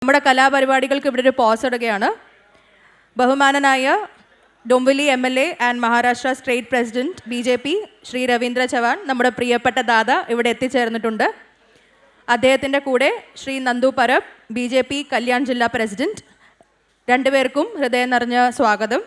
നമ്മുടെ കലാപരിപാടികൾക്ക് ഇവിടെ ഒരു പോസ് ഇടുകയാണ്. ബഹുമാനനായ ഡൊംബിലി MLA and Maharashtra state president BJP Shri Ravindra Chavan, നമ്മുടെ പ്രിയപ്പെട്ട ദാദ ഇവിടെ എത്തിച്ചേർന്നിട്ടുണ്ട്. അദ്ദേഹത്തിൻ്റെ കൂടെ ശ്രീ നന്ദു പരബ്, BJP കല്യാൺ ജില്ലാ പ്രസിഡന്റ്. രണ്ടുപേർക്കും ഹൃദയം നിറഞ്ഞ സ്വാഗതം.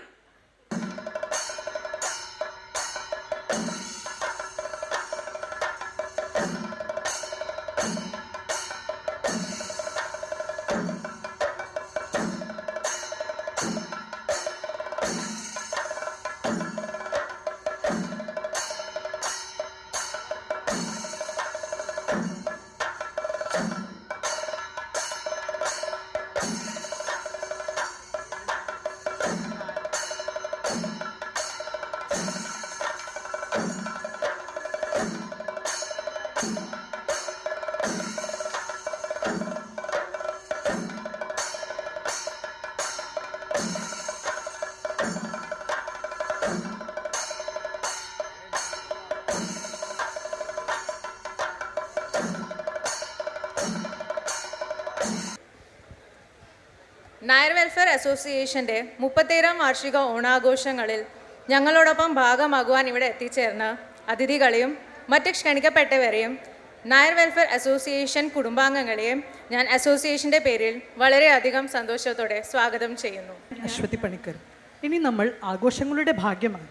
നായർ വെൽഫെയർ അസോസിയേഷൻ്റെ 37ാം വാർഷിക ഓണാഘോഷങ്ങളിൽ ഞങ്ങളോടൊപ്പം ഭാഗമാകുവാൻ ഇവിടെ എത്തിച്ചേർന്ന അതിഥികളെയും മറ്റ് ക്ഷണിക്കപ്പെട്ടവരെയും നായർ വെൽഫെയർ അസോസിയേഷൻ കുടുംബാംഗങ്ങളെയും ഞാൻ അസോസിയേഷൻ്റെ പേരിൽ വളരെയധികം സന്തോഷത്തോടെ സ്വാഗതം ചെയ്യുന്നു. അശ്വതി പണിക്കർ. ഇനി നമ്മൾ ആഘോഷങ്ങളുടെ ഭാഗ്യമായി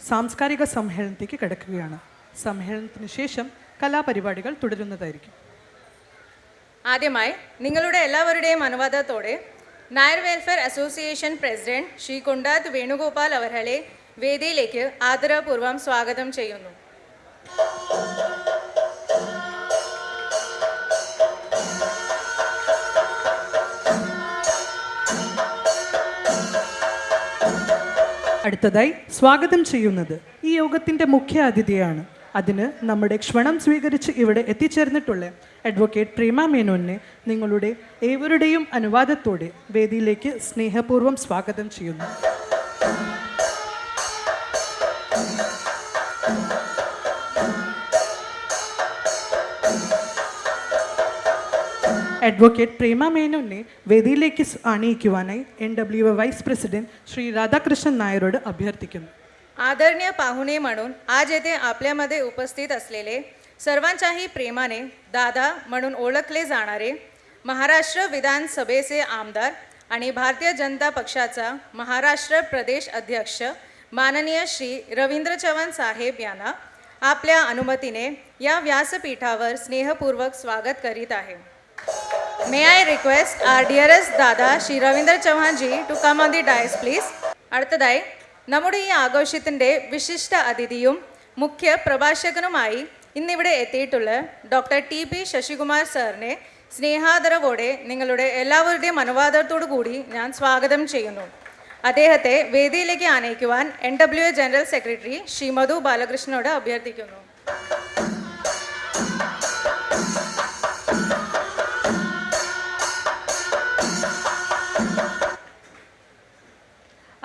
സാംസ്കാരിക സമ്മേളനത്തിലേക്ക് കിടക്കുകയാണ്. സമ്മേളനത്തിന് ശേഷം കലാപരിപാടികൾ തുടരുന്നതായിരിക്കും. ആദ്യമായി നിങ്ങളുടെ എല്ലാവരുടെയും അനുവാദത്തോടെ Nair welfare association president Shri Kondath Venugopal അവരെ വേദിയിലേക്ക് ആദരപൂർവ്വം സ്വാഗതം ചെയ്യുന്നു. അടുത്തതായി സ്വാഗതം ചെയ്യുന്നത് ഈ യോഗത്തിൻ്റെ മുഖ്യ അതിഥിയാണ്. അതിന് നമ്മുടെ ക്ഷണം സ്വീകരിച്ച് ഇവിടെ എത്തിച്ചേർന്നിട്ടുള്ള അഡ്വക്കേറ്റ് പ്രേമ മേനോനെ നിങ്ങളുടെ ഏവരുടെയും അനുവാദത്തോടെ വേദിയിലേക്ക് സ്നേഹപൂർവ്വം സ്വാഗതം ചെയ്യുന്നു. അഡ്വക്കേറ്റ് പ്രേമ മേനോനെ വേദിയിലേക്ക് आणियिക്കുവാനായി NWA vice president Shri Radhakrishna नायरोड अभ्यर्थिക്കുന്നു. आदरणीय पाहुणे म्हणून आज येथे आपल्यामध्ये उपस्थित असलेले सर्वांच्याही प्रेमाने दादा म्हणून ओळखले जाणारे महाराष्ट्र विधानसभेचे आमदार आणि भारतीय जनता पक्षाचा महाराष्ट्र प्रदेश अध्यक्ष माननीय श्री रवींद्र चव्हाण साहेब यांना आपल्या अनुमतीने या व्यासपीठावर स्नेहपूर्वक स्वागत करीत आहे. May I request our dearest Dada Shri Ravindra Chauhan ji to come on the dais please. അടുത്തതായി നമ്മുടെ ഈ ആഘോഷത്തിൻ്റെ വിശിഷ്ട അതിഥിയും മുഖ്യ പ്രഭാഷകനുമായി ഇന്നിവിടെ എത്തിയിട്ടുള്ള ഡോക്ടർ TP ശശികുമാർ സാറിനെ സ്നേഹാദരവോടെ നിങ്ങളുടെ എല്ലാവരുടെയും അനുവാദത്തോടു കൂടി ഞാൻ സ്വാഗതം ചെയ്യുന്നു. അദ്ദേഹത്തെ വേദിയിലേക്ക് ആനയിക്കുവാൻ NWA ജനറൽ സെക്രട്ടറി ശ്രീ മധു ബാലകൃഷ്ണനോട് അഭ്യർത്ഥിക്കുന്നു.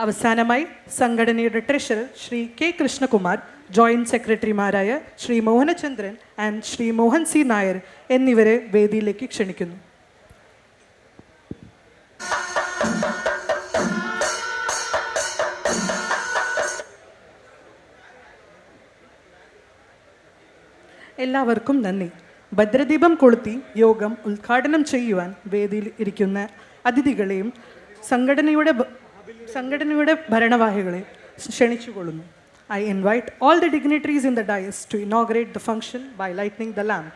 അവസാനമായി സംഘടനയുടെ treasurer Shri K Krishnakumar, joint സെക്രട്ടറിമാരായ ശ്രീ മോഹനചന്ദ്രൻ ആൻഡ് ശ്രീ മോഹൻ C നായർ എന്നിവരെ വേദിയിലേക്ക് ക്ഷണിക്കുന്നു. എല്ലാവർക്കും നന്ദി. ഭദ്രദീപം കൊളുത്തി യോഗം ഉദ്ഘാടനം ചെയ്യുവാൻ വേദിയിൽ ഇരിക്കുന്ന അതിഥികളെയും സംഘടനയുടെ ഭരണവാഹികളെ ക്ഷണിച്ചുകൊള്ളുന്നു. I invite all the dignitaries in the dais to inaugurate the function by lighting the lamp.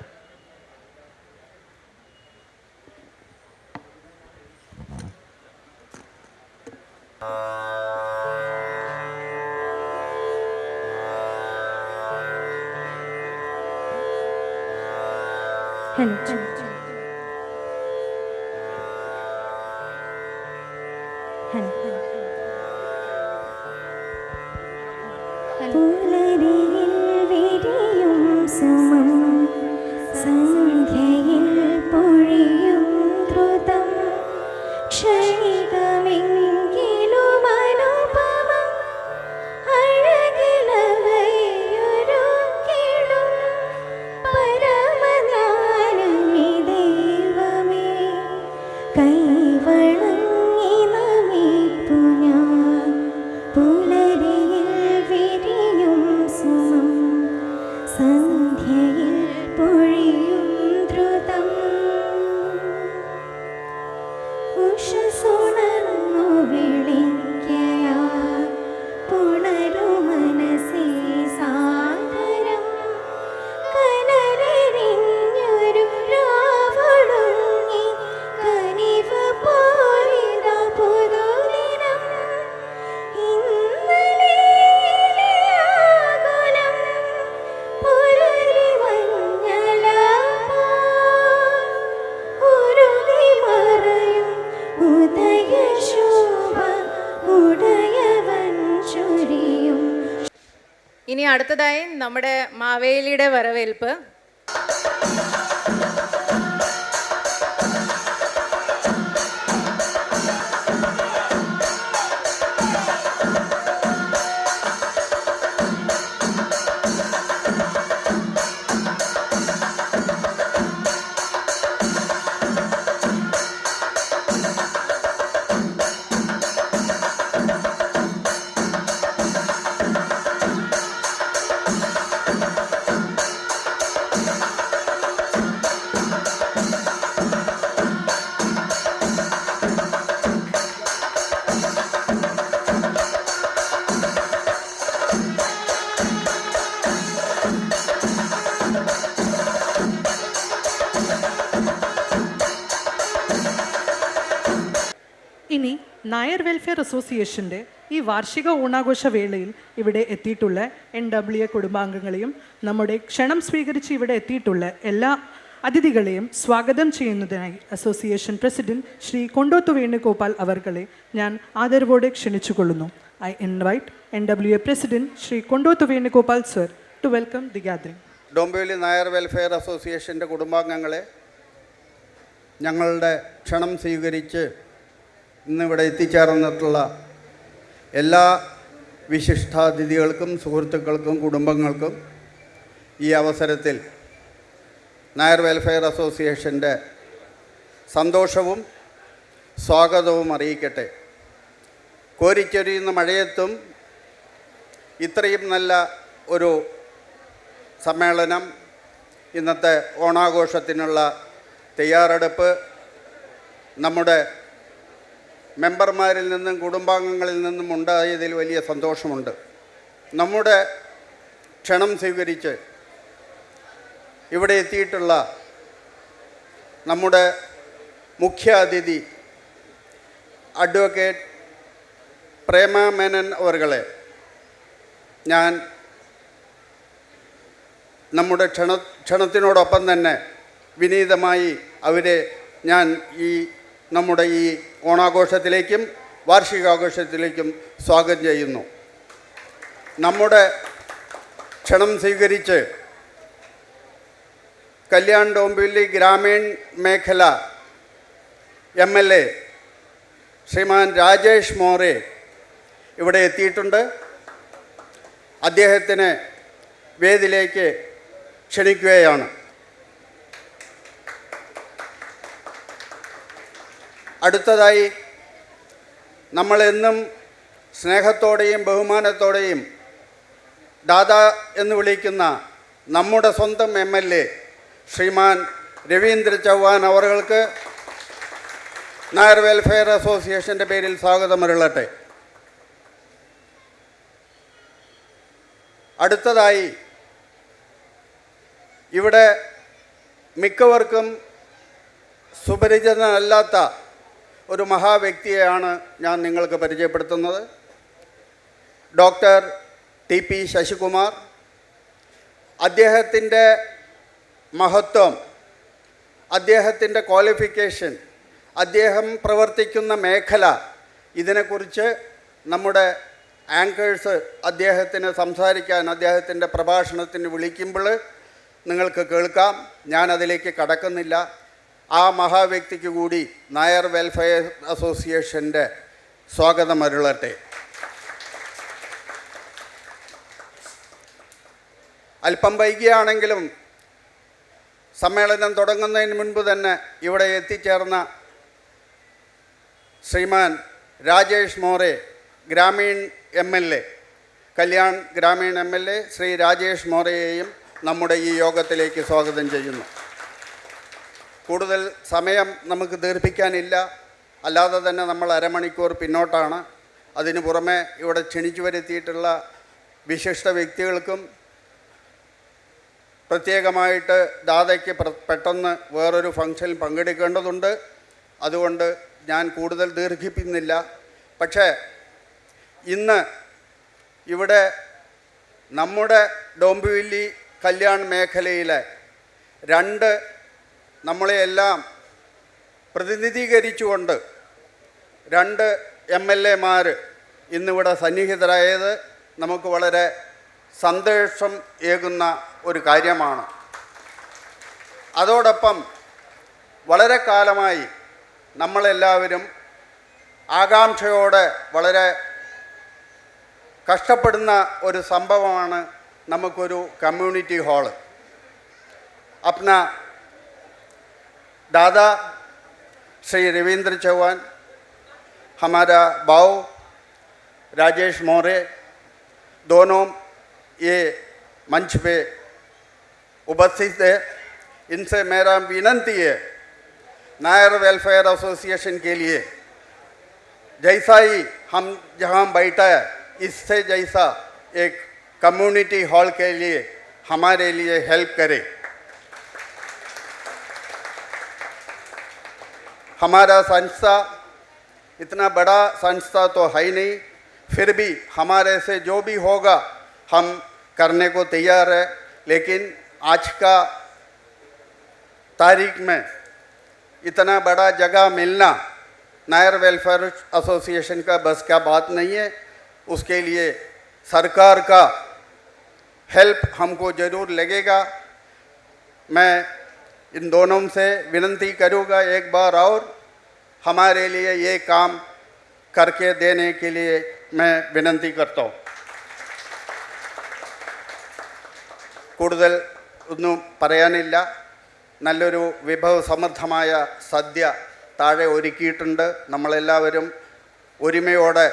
പുലരിയിൽ വിരിയും സുമം, സന്ധ്യയിൽ പൊഴിയും ദ്രുതം, ക്ഷണികമെങ്കിലും അനുപമം, അഴകിലവയൊരുക്കിടും പരമജ്ഞാനമേ ദൈവമേ. കൈ ഉഷസുണർന്നു വിളിക്കയാൽ പുണരു മനസ്സേ സാദരം കനലെരിഞ്ഞൊരു രാവണങ്ങി കനിവ് പോലിതാ പുതുദിനം ഇന്നലെയിലെ ആകുലം പുലരി മഞ്ഞളപ്പോൾ ഉരുകി മറയും ഉദയശോഭ ഉടയവൻ ചൊരിയും. ഇനി അടുത്തതായി നമ്മുടെ മാവേലിയുടെ വരവേൽപ്പ്. ഇനി നായർ വെൽഫെയർ അസോസിയേഷൻ്റെ ഈ വാർഷിക ഓണാഘോഷ വേളയിൽ ഇവിടെ എത്തിയിട്ടുള്ള NWA കുടുംബാംഗങ്ങളെയും നമ്മുടെ ക്ഷണം സ്വീകരിച്ച് ഇവിടെ എത്തിയിട്ടുള്ള എല്ലാ അതിഥികളെയും സ്വാഗതം ചെയ്യുന്നതിനായി അസോസിയേഷൻ പ്രസിഡന്റ് ശ്രീ കൊണ്ടോത്തു വേണുഗോപാൽ അവർകളെ ഞാൻ ആദരവോടെ ക്ഷണിച്ചുകൊള്ളുന്നു. I invite NWA president Shri Kondothu Venugopal sir to welcome the gathering. Dombivli Nair welfare അസോസിയേഷൻ്റെ കുടുംബാംഗങ്ങളെ, ഞങ്ങളുടെ ക്ഷണം സ്വീകരിച്ച് ഇന്നിവിടെ എത്തിച്ചേർന്നിട്ടുള്ള എല്ലാ വിശിഷ്ടാതിഥികൾക്കും സുഹൃത്തുക്കൾക്കും കുടുംബങ്ങൾക്കും ഈ അവസരത്തിൽ നായർ വെൽഫെയർ അസോസിയേഷൻ്റെ സന്തോഷവും സ്വാഗതവും അറിയിക്കട്ടെ. കോരിച്ചൊരിയുന്ന മഴയത്തും ഇത്രയും നല്ല ഒരു സമ്മേളനം, ഇന്നത്തെ ഓണാഘോഷത്തിനുള്ള തയ്യാറെടുപ്പ് നമ്മുടെ മെമ്പർമാരിൽ നിന്നും കുടുംബാംഗങ്ങളിൽ നിന്നും ഉണ്ടായതിൽ വലിയ സന്തോഷമുണ്ട്. നമ്മുടെ ക്ഷണം സ്വീകരിച്ച് ഇവിടെ എത്തിയിട്ടുള്ള നമ്മുടെ മുഖ്യ അതിഥി അഡ്വക്കേറ്റ് പ്രേമ മേനൻ അവർകളെ ഞാൻ നമ്മുടെ ക്ഷണത്തിനോടൊപ്പം തന്നെ വിനീതമായി അവരെ ഞാൻ നമ്മുടെ ഈ ഓണാഘോഷത്തിലേക്കും വാർഷികാഘോഷത്തിലേക്കും സ്വാഗതം ചെയ്യുന്നു. നമ്മുടെ ക്ഷണം സ്വീകരിച്ച് കല്യാൺ ഡോംബിവലി ഗ്രാമീൺ മേഖല MLA ശ്രീമാൻ രാജേഷ് മോറെ ഇവിടെ എത്തിയിട്ടുണ്ട്. അദ്ദേഹത്തിനെ വേദിയിലേക്ക് ക്ഷണിക്കുകയാണ്. അടുത്തതായി നമ്മളെന്നും സ്നേഹത്തോടെയും ബഹുമാനത്തോടെയും ദാദാ എന്ന് വിളിക്കുന്ന നമ്മുടെ സ്വന്തം MLA ശ്രീമാൻ രവീന്ദ്ര ചൗഹാൻ അവർക്ക് നായർ വെൽഫെയർ അസോസിയേഷൻ്റെ പേരിൽ സ്വാഗതമരുളട്ടെ. അടുത്തതായി ഇവിടെ മിക്കവർക്കും സുപരിചിതനല്ലാത്ത ഒരു മഹാവ്യക്തിയെയാണ് ഞാൻ നിങ്ങൾക്ക് പരിചയപ്പെടുത്തുന്നത്. Doctor TP Sasikumar. അദ്ദേഹത്തിൻ്റെ മഹത്വം, അദ്ദേഹത്തിൻ്റെ ക്വാളിഫിക്കേഷൻ, അദ്ദേഹം പ്രവർത്തിക്കുന്ന മേഖല, ഇതിനെക്കുറിച്ച് നമ്മുടെ ആങ്കേഴ്സ് അദ്ദേഹത്തിന് സംസാരിക്കാൻ അദ്ദേഹത്തിൻ്റെ പ്രഭാഷണത്തിന് വിളിക്കുമ്പോൾ നിങ്ങൾക്ക് കേൾക്കാം. ഞാനതിലേക്ക് കടക്കുന്നില്ല. ആ മഹാവ്യക്തിക്ക് കൂടി നായർ വെൽഫെയർ അസോസിയേഷൻ്റെ സ്വാഗതം അരുളട്ടെ. അല്പം വൈകിയാണെങ്കിലും സമ്മേളനം തുടങ്ങുന്നതിന് മുൻപ് തന്നെ ഇവിടെ എത്തിച്ചേർന്ന ശ്രീമാൻ രാജേഷ് മോറെ, ഗ്രാമീൺ MLA, കല്യാൺ ഗ്രാമീൺ MLA ശ്രീ രാജേഷ് മോറയെയും നമ്മുടെ ഈ യോഗത്തിലേക്ക് സ്വാഗതം ചെയ്യുന്നു. കൂടുതൽ സമയം നമുക്ക് ദീർഘിപ്പിക്കാനില്ല. അല്ലാതെ തന്നെ നമ്മൾ അരമണിക്കൂർ പിന്നോട്ടാണ്. അതിനു പുറമെ ഇവിടെ ക്ഷണിച്ചു വരുത്തിയിട്ടുള്ള വിശിഷ്ട വ്യക്തികൾക്കും പ്രത്യേകമായിട്ട് ദാദയ്ക്ക് പെട്ടെന്ന് വേറൊരു ഫംഗ്ഷനിൽ പങ്കെടുക്കേണ്ടതുണ്ട്. അതുകൊണ്ട് ഞാൻ കൂടുതൽ ദീർഘിപ്പിക്കുന്നില്ല. പക്ഷേ ഇന്ന് ഇവിടെ നമ്മുടെ ഡോംബിവില്ലി കല്യാൺ മേഖലയിലെ രണ്ട് നമ്മളെയെല്ലാം പ്രതിനിധീകരിച്ചുകൊണ്ട് രണ്ട് MLA-മാർ ഇന്നിവിടെ സന്നിഹിതരായത് നമുക്ക് വളരെ സന്തോഷം ഏകുന്ന ഒരു കാര്യമാണ്. അതോടൊപ്പം വളരെ കാലമായി നമ്മളെല്ലാവരും ആകാംക്ഷയോടെ വളരെ കഷ്ടപ്പെടുന്ന ഒരു സംഭവമാണ് നമുക്കൊരു കമ്മ്യൂണിറ്റി ഹാള്. अपना दादा श्री रविंद्र चौहान, हमारा बाऊ राजेश मौर्य, दोनों ये मंच पे उपस्थित है. इनसे मेरा विनती है, नायर वेलफेयर एसोसिएशन के लिए जैसा ही हम जहाँ बैठा है इससे जैसा एक कम्युनिटी हॉल के लिए हमारे लिए हेल्प करे. हमारा संस्था इतना बड़ा संस्था तो है ही नहीं, फिर भी हमारे से जो भी होगा हम करने को तैयार है. लेकिन आज का तारीख में इतना बड़ा जगह मिलना नायर वेलफेयर एसोसिएशन का बस का बात नहीं है. उसके लिए सरकार का हेल्प हमको ज़रूर लगेगा. मैं इन दोनों से विनती करूँगा एक बार और हमारे लिए ये काम करके देने के लिए मैं विनती करता हूँ. കൂടുതൽ ഒന്നും പറയാനില്ല. നല്ലൊരു വിഭവസമൃദ്ധമായ സദ്യ താഴെ ഒരുക്കിയിട്ടുണ്ട്. നമ്മളെല്ലാവരും ഒരുമയോടെ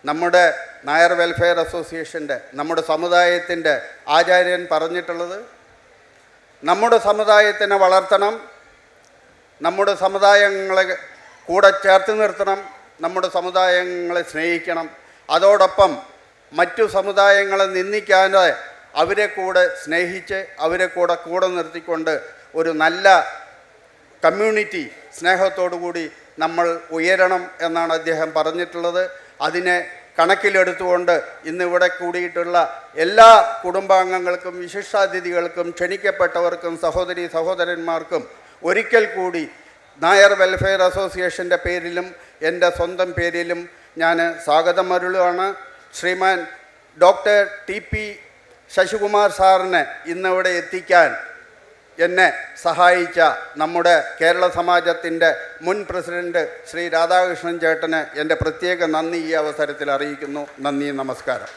നമ്മുടെ നായർ വെൽഫെയർ അസോസിയേഷൻ്റെ നമ്മുടെ സമുദായത്തിൻ്റെ ആചാര്യൻ പറഞ്ഞിട്ടുള്ളത്, നമ്മുടെ സമുദായത്തിനെ വളർത്തണം, നമ്മുടെ സമുദായങ്ങളെ കൂടെ ചേർത്ത് നിർത്തണം, നമ്മുടെ സമുദായങ്ങളെ സ്നേഹിക്കണം. അതോടൊപ്പം മറ്റു സമുദായങ്ങളെ നിന്ദിക്കാതെ അവരെ കൂടെ സ്നേഹിച്ച് അവരെ കൂടെ നിർത്തിക്കൊണ്ട് ഒരു നല്ല കമ്മ്യൂണിറ്റി സ്നേഹത്തോടു കൂടി നമ്മൾ ഉയരണം എന്നാണ് അദ്ദേഹം പറഞ്ഞിട്ടുള്ളത്. അതിനെ കണക്കിലെടുത്തുകൊണ്ട് ഇന്നിവിടെ കൂടിയിട്ടുള്ള എല്ലാ കുടുംബാംഗങ്ങൾക്കും വിശിഷ്ടാതിഥികൾക്കും ക്ഷണിക്കപ്പെട്ടവർക്കും സഹോദരി സഹോദരന്മാർക്കും ഒരിക്കൽ കൂടി നായർ വെൽഫെയർ അസോസിയേഷൻ്റെ പേരിലും എൻ്റെ സ്വന്തം പേരിലും ഞാൻ സ്വാഗതം അരുളുകയാണ്. ശ്രീമാൻ ഡോക്ടർ TP ശശികുമാർ സാറിനെ ഇന്നിവിടെ എത്തിക്കാൻ എന്നെ സഹായിച്ച നമ്മുടെ കേരള സമാജത്തിൻ്റെ മുൻ പ്രസിഡൻറ്റ് ശ്രീ രാധാകൃഷ്ണൻ ചേട്ടന് എൻ്റെ പ്രത്യേക നന്ദി ഈ അവസരത്തിൽ അറിയിക്കുന്നു. നന്ദി, നമസ്കാരം.